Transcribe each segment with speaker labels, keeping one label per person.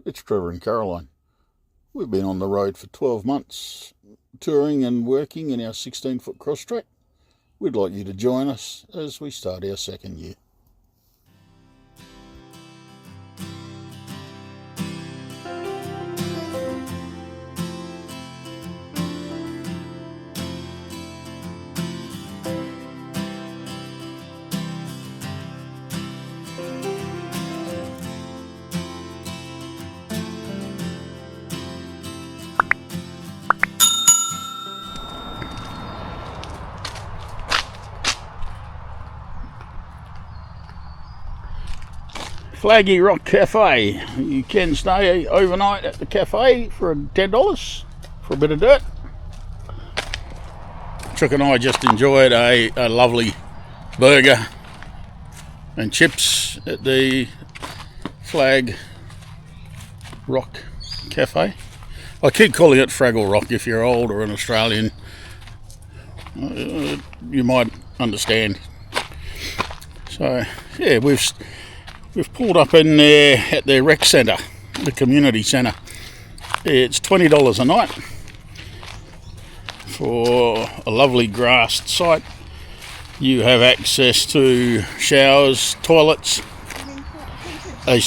Speaker 1: It's Trevor and Caroline. We've been on the road for 12 months, touring and working in our 16-foot cross track. We'd like you to join us as we start our second year. Flaggy Rock Cafe. You can stay overnight at the cafe for $10 for a bit of dirt. Chuck and I just enjoyed a lovely burger and chips at the Flaggy Rock Cafe. I keep calling it Fraggle Rock. If you're old or an Australian, you might understand. So yeah, we've pulled up in there at the rec centre, the community centre. It's $20 a night for a lovely grassed site. You have access to showers, toilets, a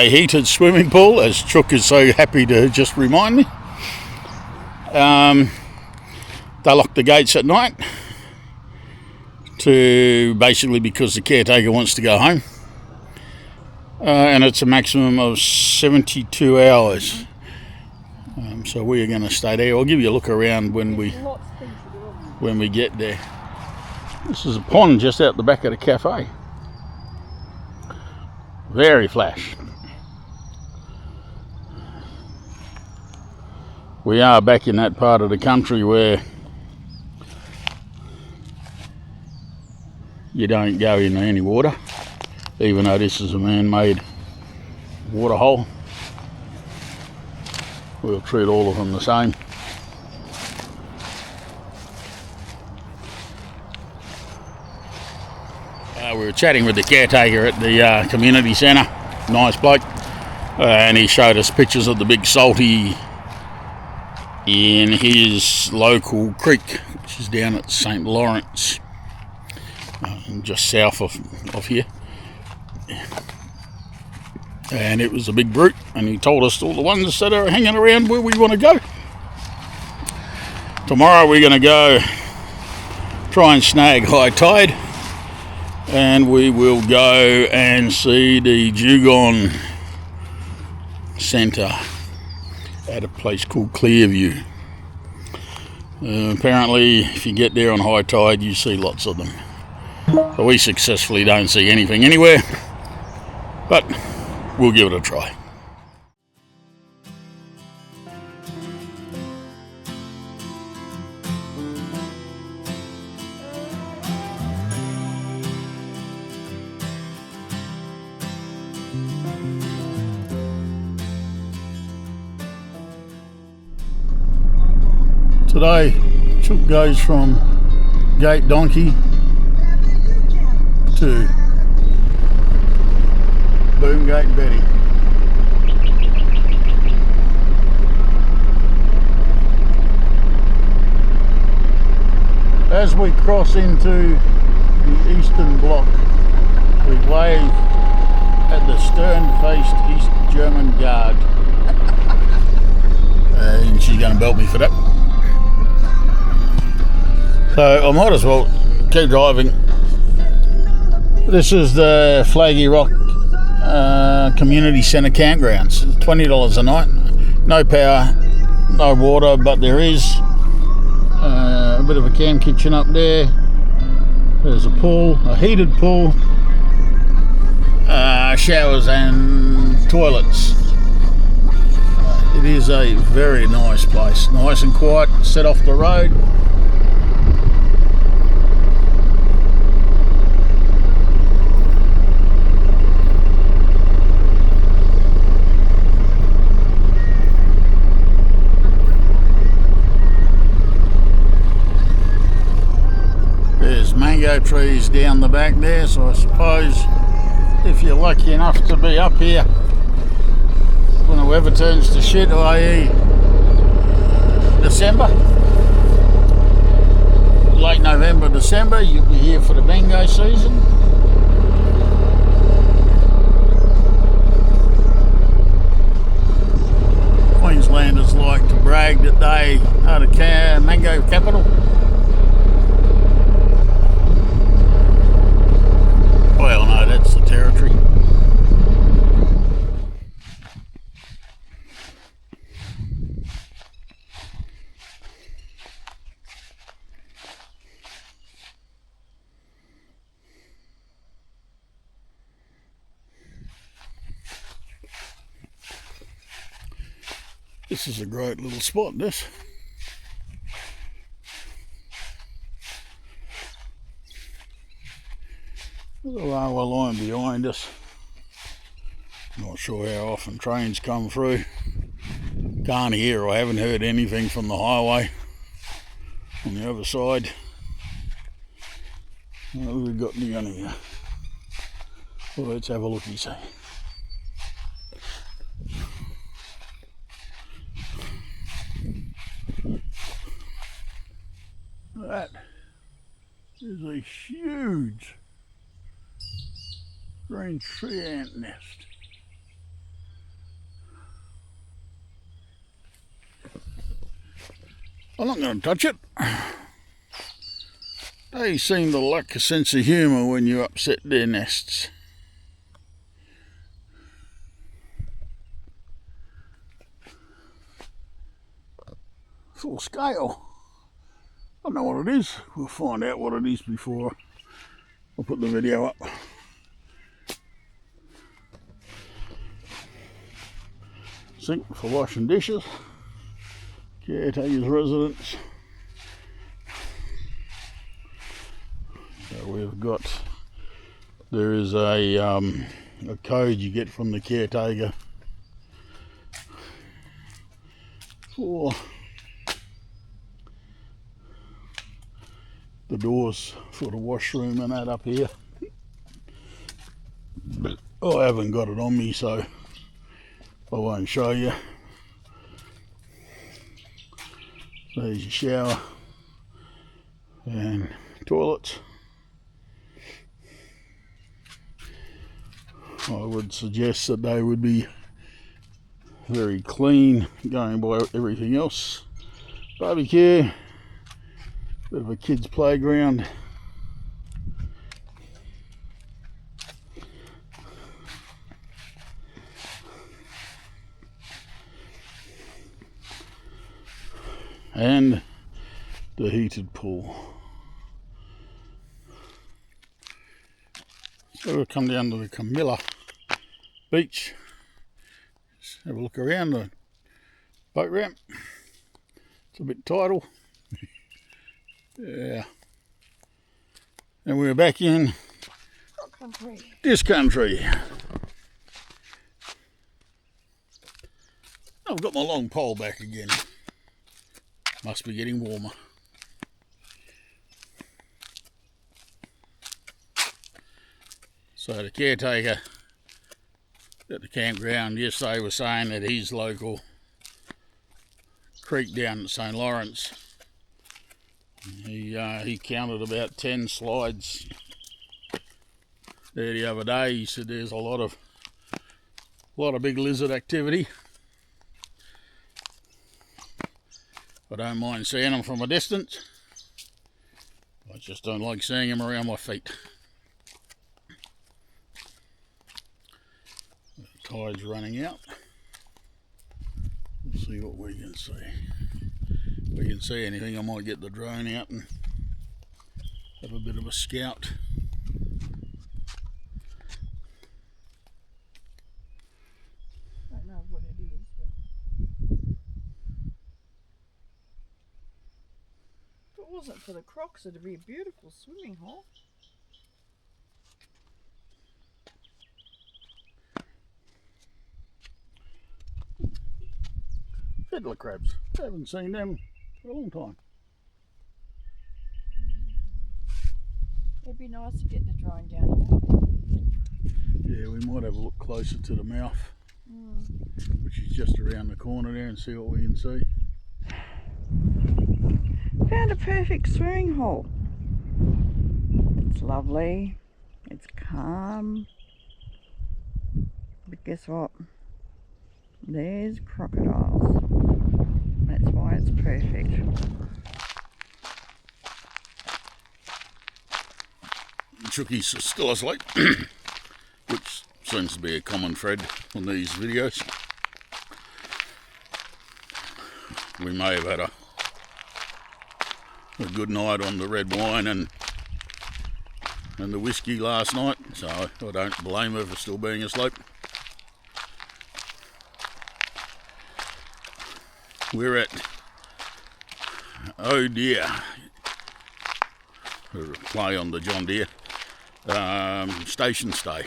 Speaker 1: heated swimming pool, as Chook is so happy to just remind me. They lock the gates at night because the caretaker wants to go home. And it's a maximum of 72 hours. So we are going to stay there. I'll give you a look around when we get there. This is a pond just out the back of the cafe. Very flash. We are back in that part of the country where you don't go in any water, even though this is a man-made waterhole. We'll treat all of them the same. We were chatting with the caretaker at the community centre, nice bloke, and he showed us pictures of the big salty in his local creek, which is down at St. Lawrence, just south of here. And it was a big brute, and he told us all the ones that are hanging around where we want to go. Tomorrow we're going to go try and snag high tide, and we will go and see the Dugong Centre at a place called Clearview. Apparently if you get there on high tide you see lots of them. So we successfully don't see anything anywhere, but we'll give it a try. Today, Chook goes from Gate Donkey to Boomgate Betty. As we cross into the eastern block, we wave at the stern-faced East German Guard. And she's going to belt me for that. So I might as well keep driving. This is the Flaggy Rock Community Centre campgrounds. $20 a night. No power, no water, but there is a bit of a camp kitchen up there. There's a pool, a heated pool, showers and toilets. It is a very nice place, nice and quiet, set off the road. There's mango trees down the back there, so I suppose if you're lucky enough to be up here When the weather turns to shit, i.e. December, late November, December, you'll be here for the bingo season. Queenslanders like to brag that they are the mango capital. Well, no, that's the territory. This is a great little spot, this. There's a railway line behind us. Not sure how often trains come through. Can't hear, I haven't heard anything from the highway on the other side. What have we got down here? Well, let's have a look-y see. That is a huge green tree ant nest. I'm not going to touch it. They seem to lack a sense of humour when you upset their nests. Full scale. I don't know what it is. We'll find out what it is before I put the video up. Sink for washing dishes. Caretaker's residence. So we've got, there is a code you get from the caretaker for the doors for the washroom and that up here. But I haven't got it on me, so I won't show you. There's your shower and toilets. I would suggest that they would be very clean, going by everything else. Barbecue, bit of a kid's playground. And the heated pool. So we'll come down to the Camilla beach. Just have a look around the boat ramp. It's a bit tidal. Yeah. And we're back in this country. I've got my long pole back again. Must be getting warmer. So the caretaker at the campground yesterday was saying that his local creek down at St. Lawrence, he counted about 10 slides there the other day. He said there's a lot of big lizard activity. I don't mind seeing them from a distance. I just don't like seeing them around my feet. The tide's running out. We'll see what we can see. If we can see anything, I might get the drone out and have a bit of a scout.
Speaker 2: I don't know what it is, but if it wasn't for the crocs, it'd be a beautiful swimming hole.
Speaker 1: Fiddler crabs. I haven't seen them for a long time.
Speaker 2: It'd be nice to get the drone down here.
Speaker 1: Yeah, we might have a look closer to the mouth. which is just around the corner there, and see what we can see.
Speaker 3: Found a perfect swimming hole. It's lovely. It's calm. But guess what? There's crocodiles. That's why it's perfect.
Speaker 1: Chookies are still asleep, which seems to be a common thread on these videos. We may have had a good night on the red wine and the whiskey last night, so I don't blame her for still being asleep. We're at Oh Deere, a play on the John Deere, station stay,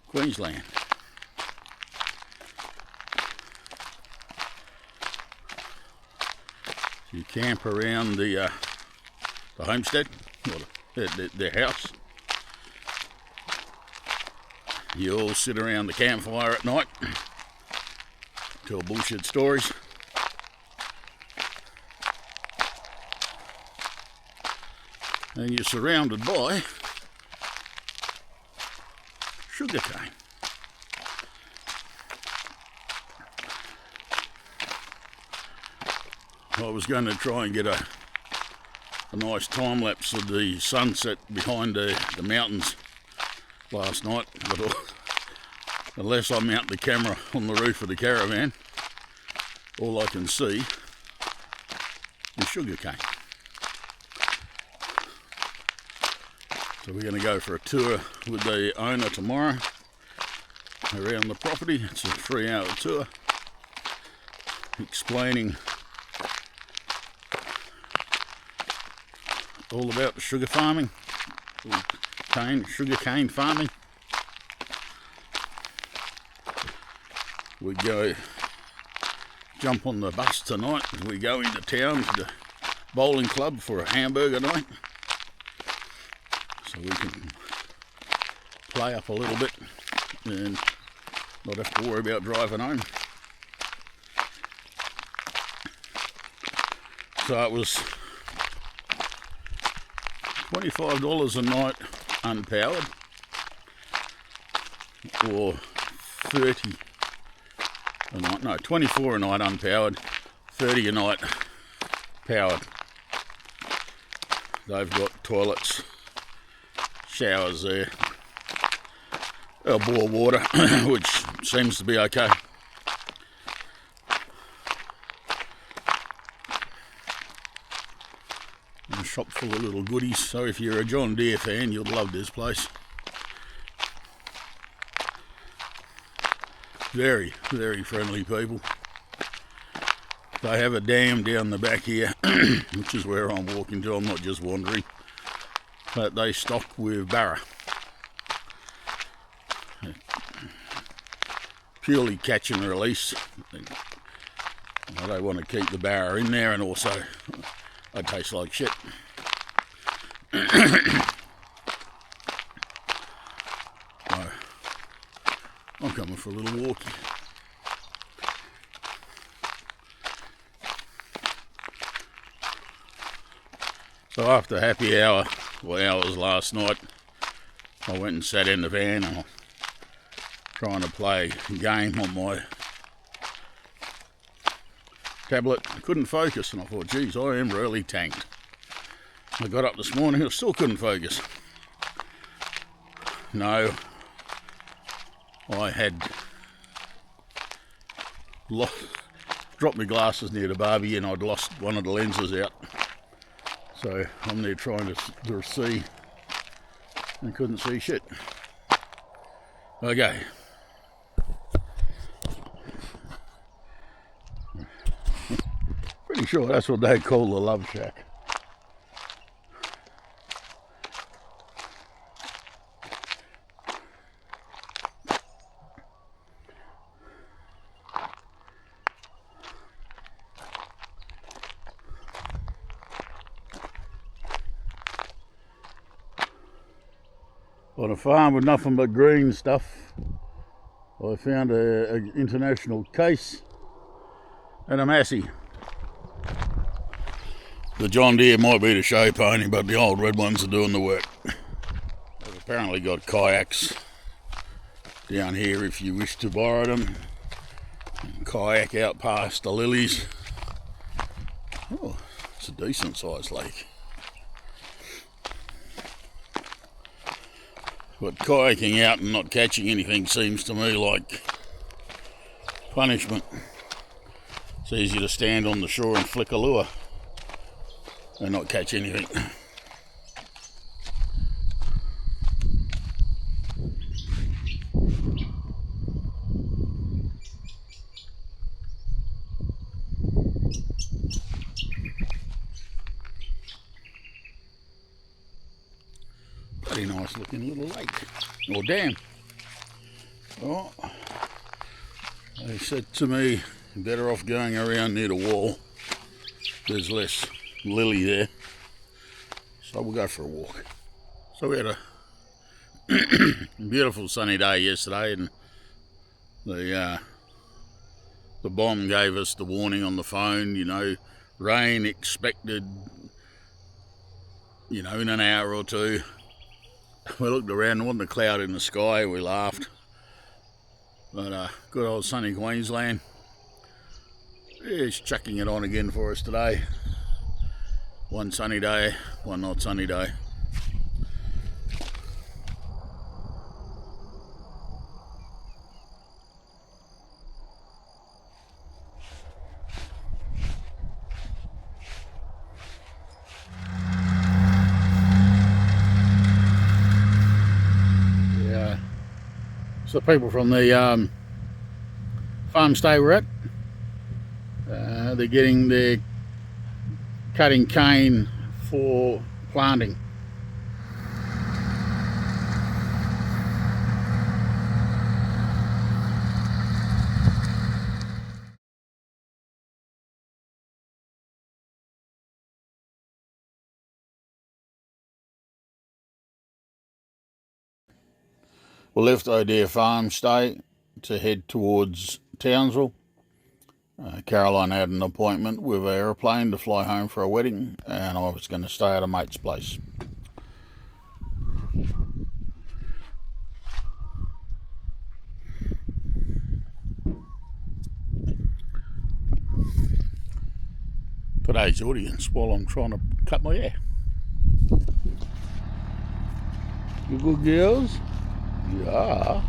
Speaker 1: Queensland. You camp around the homestead, or their house. You all sit around the campfire at night, tell bullshit stories. And you're surrounded by sugarcane. I was going to try and get a nice time lapse of the sunset behind the mountains last night, but unless I mount the camera on the roof of the caravan, all I can see is sugarcane. So we're going to go for a tour with the owner tomorrow around the property. It's a 3-hour tour explaining all about the sugar farming, sugar cane farming. We go jump on the bus tonight and we go into town to the bowling club for a hamburger night, so we can play up a little bit and not have to worry about driving home. So it was $25 a night unpowered, or 30 a night, no, 24 a night unpowered, 30 a night powered. They've got toilets, showers there, they'll boil water, which seems to be okay. A shop full of little goodies, so if you're a John Deere fan, you'll love this place. Very, very friendly people. They have a dam down the back here, which is where I'm walking to. I'm not just wandering, but they stock with barra. Purely catch and release. They want to keep the barra in there, and also they taste like shit. I'm coming for a little walk. So after happy hour, or hours last night, I went and sat in the van and I'm trying to play a game on my tablet. I couldn't focus, and I thought, geez, I am really tanked. I got up this morning, I still couldn't focus. No, I had dropped my glasses near the barbie and I'd lost one of the lenses out. So I'm there trying to see and couldn't see shit. Okay. Pretty sure that's what they call the love shack. On a farm with nothing but green stuff, I found an international case and a Massey. The John Deere might be the show pony, but the old red ones are doing the work. They've apparently got kayaks down here if you wish to borrow them. Kayak out past the lilies. Oh, it's a decent sized lake. But kayaking out and not catching anything seems to me like punishment. It's easy to stand on the shore and flick a lure and not catch anything. Pretty nice looking little lake, or dam. Oh, they said to me, better off going around near the wall. There's less lily there, so we'll go for a walk. So we had a beautiful sunny day yesterday, and the bomb gave us the warning on the phone, you know, rain expected, you know, in an hour or two. We looked around, there wasn't a cloud in the sky, we laughed. But good old sunny Queensland. It's chucking it on again for us today. One sunny day, one not sunny day. So the people from the farm stay we're at, they're cutting cane for planting. We left OH DEERE Farm stay to head towards Townsville. Caroline had an appointment with an aeroplane to fly home for a wedding, and I was going to stay at a mate's place. Today's audience while I'm trying to cut my hair. You good girls? Yeah.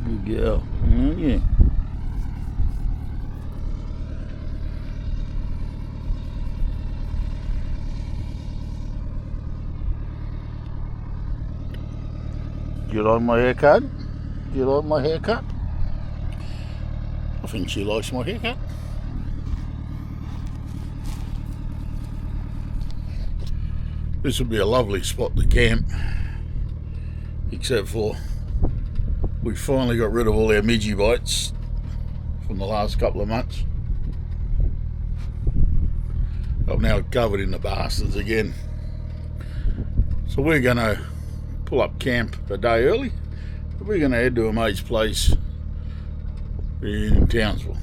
Speaker 1: Good girl. Yeah. Do you like my haircut? Do you like my haircut? I think she likes my haircut. This would be a lovely spot to camp, except for we finally got rid of all our midgie bites from the last couple of months. I'm now covered in the bastards again. So we're going to pull up camp a day early. We're going to head to a mate's place in Townsville.